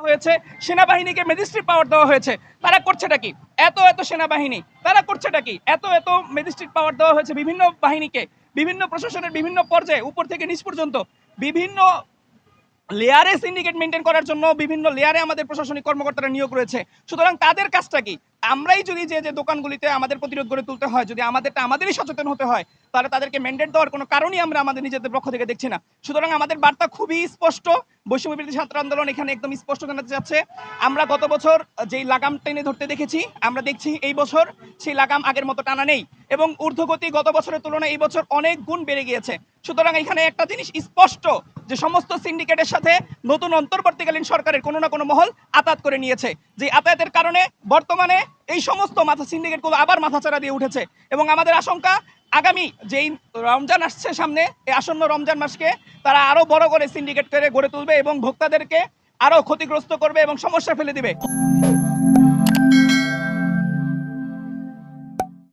হয়েছে, সেনাবাহিনীকে ম্যাজিস্ট্রেট পাওয়ার দেওয়া হয়েছে। তারা করছেটা কি? এত এত সেনাবাহিনী, তারা করছেটা কি? এত এত ম্যাজিস্ট্রেট পাওয়ার দেওয়া হয়েছে বিভিন্ন বাহিনীকে, বিভিন্ন প্রশাসনের বিভিন্ন পর্যায়ে, উপর থেকে নিচ পর্যন্ত বিভিন্ন লেয়ারে সিন্ডিকেট মেনটেন করার জন্য বিভিন্ন লেয়ারে আমাদের প্রশাসনিক কর্মকর্তারা নিয়োগ রয়েছে। সুতরাং তাদের কাজটা কি? আমরাই যদি যে দোকানগুলিতে আমাদের প্রতিরোধ গড়ে তুলতে হয়, যদি আমাদেরই সচেতন হতে হয়, তাহলে তাদেরকে ম্যান্ডেট দেওয়ার কোনো কারণই আমরা আমাদের নিজেদের পক্ষ থেকে দেখছি না। সুতরাং আমাদের বার্তা খুবই স্পষ্ট। বৈষম্য বিরোধী ছাত্র আন্দোলন এখানে একদম স্পষ্ট জানাতে চাচ্ছে, আমরা গত বছর যেই লাগাম টেনে ধরতে দেখেছি, আমরা দেখছি এই বছর সেই লাগাম আগের মতো টানা নেই এবং ঊর্ধ্বগতি গত বছরের তুলনায় এই বছর অনেক গুণ বেড়ে গিয়েছে। সুতরাং এখানে একটা জিনিস স্পষ্ট যে সমস্ত সিন্ডিকেটের সাথে নতুন অন্তর্বর্তীকালীন সরকারের কোনো না কোনো মহল আতাত করে নিয়েছে। যে আতাতের কারণে বর্তমানে এই সমস্ত সিন্ডিকেটগুলো আবার মাথাচাড়া দিয়ে উঠেছে এবং আমাদের আশঙ্কা আগামী যেই রমজান আসছে সামনে, এই আসন্ন রমজান মাসকে তারা আরো বড় করে সিন্ডিকেট করে গড়ে তুলবে এবং ভোক্তাদেরকে আরো ক্ষতিগ্রস্ত করবে এবং সমস্যা ফেলে দিবে।